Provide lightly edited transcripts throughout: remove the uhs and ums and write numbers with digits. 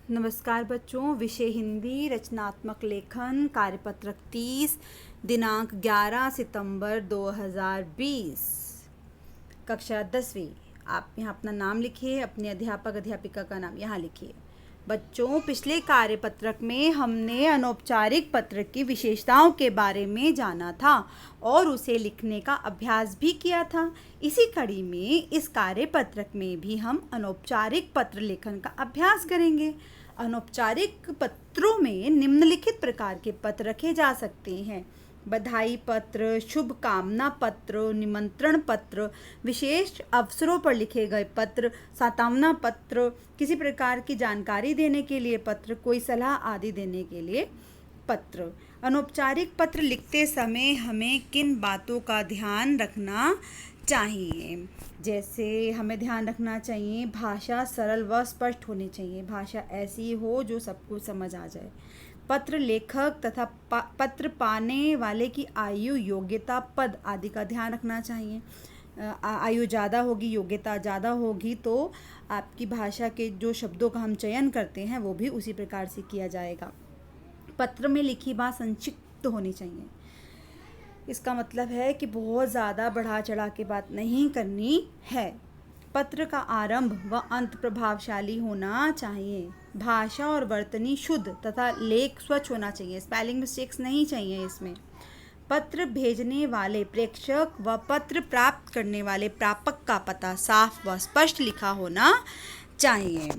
नमस्कार बच्चों। विषय हिंदी, रचनात्मक लेखन, कार्यपत्रक 30, दिनांक 11 सितंबर 2020, कक्षा 10वीं। आप यहाँ अपना नाम लिखिए, अपने अध्यापक अध्यापिका का नाम यहाँ लिखिए। बच्चों, पिछले कार्यपत्रक में हमने अनौपचारिक पत्र की विशेषताओं के बारे में जाना था और उसे लिखने का अभ्यास भी किया था। इसी कड़ी में इस कार्यपत्रक में भी हम अनौपचारिक पत्र लेखन का अभ्यास करेंगे। अनौपचारिक पत्रों में निम्नलिखित प्रकार के पत्र रखे जा सकते हैं: बधाई पत्र, शुभकामना पत्र, निमंत्रण पत्र, विशेष अवसरों पर लिखे गए पत्र, सांत्वना पत्र, किसी प्रकार की जानकारी देने के लिए पत्र, कोई सलाह आदि देने के लिए पत्र। अनौपचारिक पत्र लिखते समय हमें किन बातों का ध्यान रखना चाहिए? जैसे हमें ध्यान रखना चाहिए, भाषा सरल व स्पष्ट होनी चाहिए। भाषा ऐसी हो जो सबको समझ आ जाए। पत्र लेखक तथा पत्र पाने वाले की आयु, योग्यता, पद आदि का ध्यान रखना चाहिए। आयु ज़्यादा होगी, योग्यता ज़्यादा होगी तो आपकी भाषा के जो शब्दों का हम चयन करते हैं वो भी उसी प्रकार से किया जाएगा। पत्र में लिखी बात संक्षिप्त होनी चाहिए। इसका मतलब है कि बहुत ज़्यादा बढ़ा चढ़ा के बात नहीं करनी है। पत्र का आरंभ व अंत प्रभावशाली होना चाहिए। भाषा और वर्तनी शुद्ध तथा लेख स्वच्छ होना चाहिए। स्पेलिंग मिस्टेक्स नहीं चाहिए इसमें। पत्र भेजने वाले प्रेषक व पत्र प्राप्त करने वाले प्रापक का पता साफ व स्पष्ट लिखा होना चाहिए।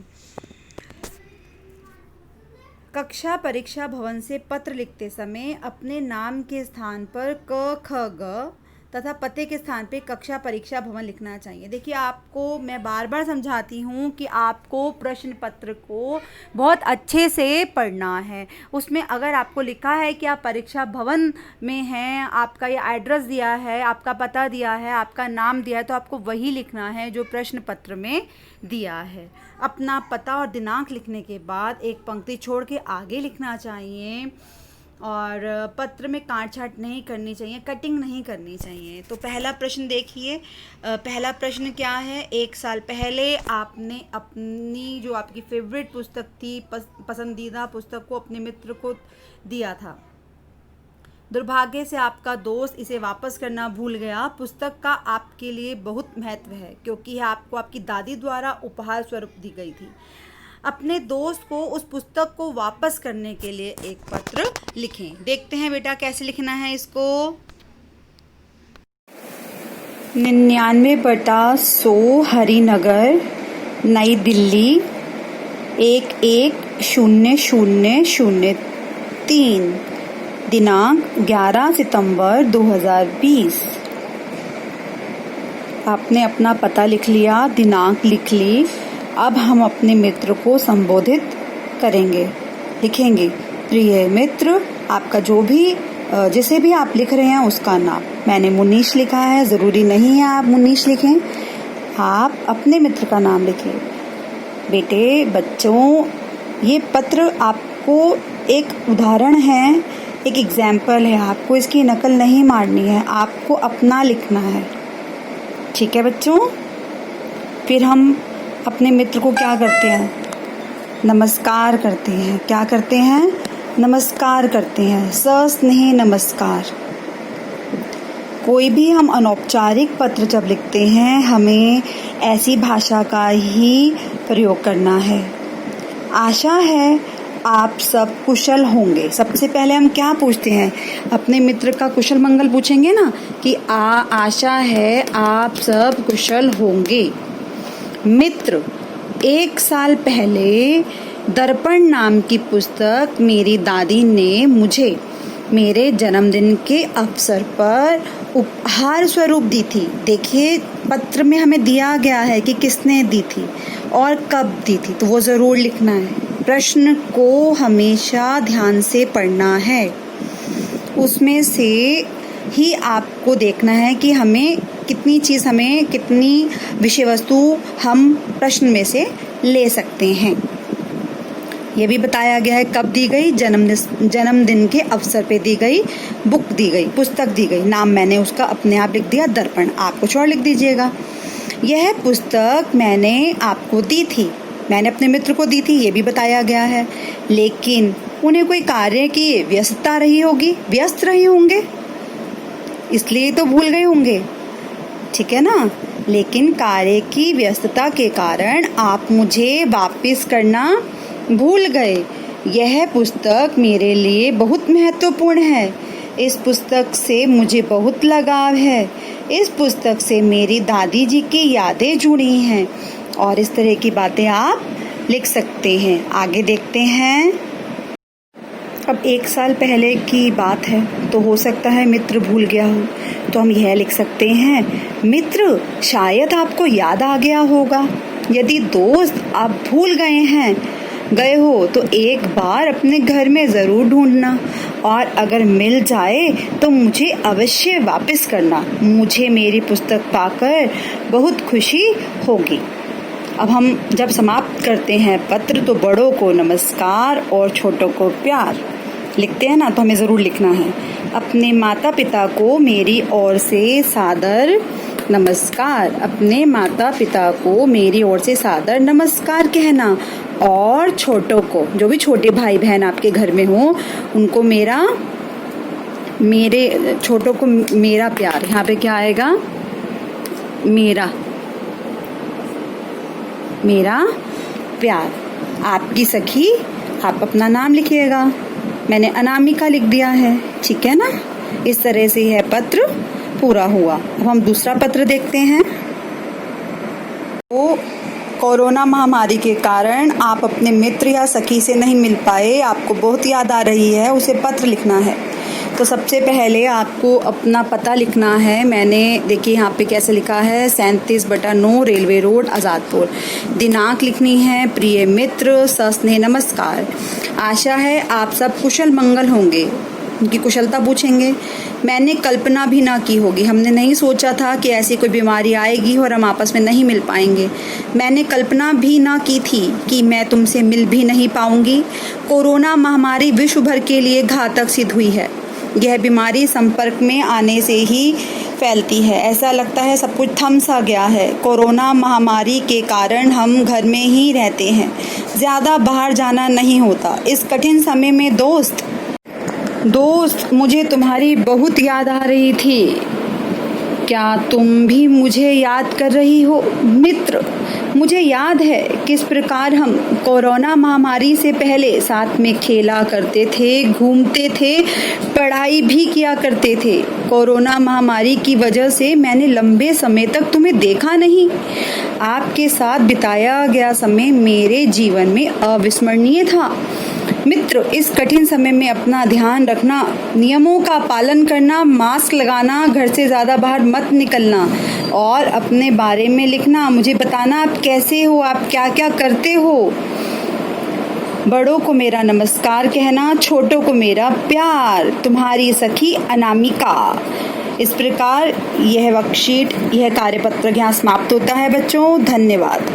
कक्षा परीक्षा भवन से पत्र लिखते समय अपने नाम के स्थान पर क, ख, ग तथा पते के स्थान पे कक्षा परीक्षा भवन लिखना चाहिए। देखिए, आपको मैं बार बार समझाती हूँ कि आपको प्रश्न पत्र को बहुत अच्छे से पढ़ना है। उसमें अगर आपको लिखा है कि आप परीक्षा भवन में हैं, आपका ये एड्रेस दिया है, आपका पता दिया है, आपका नाम दिया है, तो आपको वही लिखना है जो प्रश्न पत्र में दिया है। अपना पता और दिनांक लिखने के बाद एक पंक्ति छोड़ के आगे लिखना चाहिए। और पत्र में काट छाट नहीं करनी चाहिए, कटिंग नहीं करनी चाहिए। तो पहला प्रश्न देखिए। पहला प्रश्न क्या है? 1 साल पहले आपने अपनी जो आपकी फेवरेट पुस्तक थी, पसंदीदा पुस्तक को अपने मित्र को दिया था। दुर्भाग्य से आपका दोस्त इसे वापस करना भूल गया। पुस्तक का आपके लिए बहुत महत्व है क्योंकि यह आपको आपकी दादी द्वारा उपहार स्वरूप दी गई थी। अपने दोस्त को उस पुस्तक को वापस करने के लिए एक पत्र लिखें। देखते हैं बेटा कैसे लिखना है इसको। 99/100 हरिनगर, नई दिल्ली 110003, दिनांक 11 सितंबर 2020। आपने अपना पता लिख लिया, दिनांक लिख ली। अब हम अपने मित्र को संबोधित करेंगे, लिखेंगे। प्रिय मित्र, आपका जो भी जिसे भी आप लिख रहे हैं उसका नाम। मैंने मुनीश लिखा है, ज़रूरी नहीं है आप मुनीश लिखें, आप अपने मित्र का नाम लिखिए। बेटे, बच्चों, ये पत्र आपको एक उदाहरण है, एक एग्जाम्पल है। आपको इसकी नकल नहीं मारनी है, आपको अपना लिखना है। ठीक है बच्चों? फिर हम अपने मित्र को क्या करते हैं? नमस्कार करते हैं। क्या करते हैं? नमस्कार करते हैं। सस्नेह नमस्कार। कोई भी हम अनौपचारिक पत्र जब लिखते हैं, हमें ऐसी भाषा का ही प्रयोग करना है। आशा है आप सब कुशल होंगे। सबसे पहले हम क्या पूछते हैं? अपने मित्र का कुशल मंगल पूछेंगे ना कि आशा है आप सब कुशल होंगे। मित्र, 1 साल पहले दर्पण नाम की पुस्तक मेरी दादी ने मुझे मेरे जन्मदिन के अवसर पर उपहार स्वरूप दी थी। देखिए, पत्र में हमें दिया गया है कि किसने दी थी और कब दी थी, तो वो ज़रूर लिखना है। प्रश्न को हमेशा ध्यान से पढ़ना है। उसमें से ही आपको देखना है कि हमें कितनी विषय वस्तु हम प्रश्न में से ले सकते हैं। यह भी बताया गया है कब दी गई, जन्मदिन के अवसर पे दी गई, बुक दी गई, पुस्तक दी गई। नाम मैंने उसका अपने आप लिख दिया, दर्पण। आप कुछ और लिख दीजिएगा। यह पुस्तक मैंने आपको दी थी। मैंने अपने मित्र को दी थी, ये भी बताया गया है। लेकिन उन्हें कोई कार्य की व्यस्तता रही होगी, व्यस्त रहे होंगे, इसलिए तो भूल गए होंगे, ठीक है ना। लेकिन कार्य की व्यस्तता के कारण आप मुझे वापस करना भूल गए। यह पुस्तक मेरे लिए बहुत महत्वपूर्ण है। इस पुस्तक से मुझे बहुत लगाव है। इस पुस्तक से मेरी दादी जी की यादें जुड़ी हैं। और इस तरह की बातें आप लिख सकते हैं। आगे देखते हैं। अब 1 साल पहले की बात है, तो हो सकता है मित्र भूल गया हो, तो हम यह लिख सकते हैं, मित्र शायद आपको याद आ गया होगा। यदि दोस्त आप भूल गए हो तो एक बार अपने घर में ज़रूर ढूंढना, और अगर मिल जाए तो मुझे अवश्य वापस करना। मुझे मेरी पुस्तक पाकर बहुत खुशी होगी। अब हम जब समाप्त करते हैं पत्र, तो बड़ों को नमस्कार और छोटों को प्यार लिखते हैं ना, तो हमें ज़रूर लिखना है, अपने माता पिता को मेरी ओर से सादर नमस्कार। अपने माता पिता को मेरी ओर से सादर नमस्कार कहना। और छोटों को, जो भी छोटे भाई बहन आपके घर में हो, उनको छोटों को मेरा प्यार। यहाँ पे क्या आएगा? मेरा प्यार। आपकी सखी, आप अपना नाम लिखिएगा। मैंने अनामिका लिख दिया है, ठीक है ना। इस तरह से यह पत्र पूरा हुआ। अब हम दूसरा पत्र देखते हैं। तो कोरोना महामारी के कारण आप अपने मित्र या सखी से नहीं मिल पाए, आपको बहुत याद आ रही है, उसे पत्र लिखना है। तो सबसे पहले आपको अपना पता लिखना है। मैंने देखिए यहाँ पे कैसे लिखा है, 37/9 रेलवे रोड आज़ादपुर। दिनांक लिखनी है, प्रिय मित्र, सस्नेह नमस्कार। आशा है आप सब कुशल मंगल होंगे। उनकी कुशलता पूछेंगे। मैंने कल्पना भी ना की होगी, हमने नहीं सोचा था कि ऐसी कोई बीमारी आएगी और हम आपस में नहीं मिल पाएंगे। मैंने कल्पना भी ना की थी कि मैं तुमसे मिल भी नहीं पाऊंगी। कोरोना महामारी विश्व भर के लिए घातक सिद्ध हुई है। यह बीमारी संपर्क में आने से ही फैलती है। ऐसा लगता है सब कुछ थम सा गया है। कोरोना महामारी के कारण हम घर में ही रहते हैं, ज़्यादा बाहर जाना नहीं होता। इस कठिन समय में दोस्त, मुझे तुम्हारी बहुत याद आ रही थी। क्या तुम भी मुझे याद कर रही हो? मित्र, मुझे याद है किस प्रकार हम कोरोना महामारी से पहले साथ में खेला करते थे, घूमते थे, पढ़ाई भी किया करते थे। कोरोना महामारी की वजह से मैंने लंबे समय तक तुम्हें देखा नहीं। आपके साथ बिताया गया समय मेरे जीवन में अविस्मरणीय था। मित्र, इस कठिन समय में अपना ध्यान रखना, नियमों का पालन करना, मास्क लगाना, घर से ज़्यादा बाहर मत निकलना और अपने बारे में लिखना। मुझे बताना आप कैसे हो, आप क्या क्या करते हो। बड़ों को मेरा नमस्कार कहना, छोटों को मेरा प्यार। तुम्हारी सखी अनामिका। इस प्रकार यह वर्कशीट, यह कार्यपत्र यहाँ समाप्त होता है बच्चों। धन्यवाद।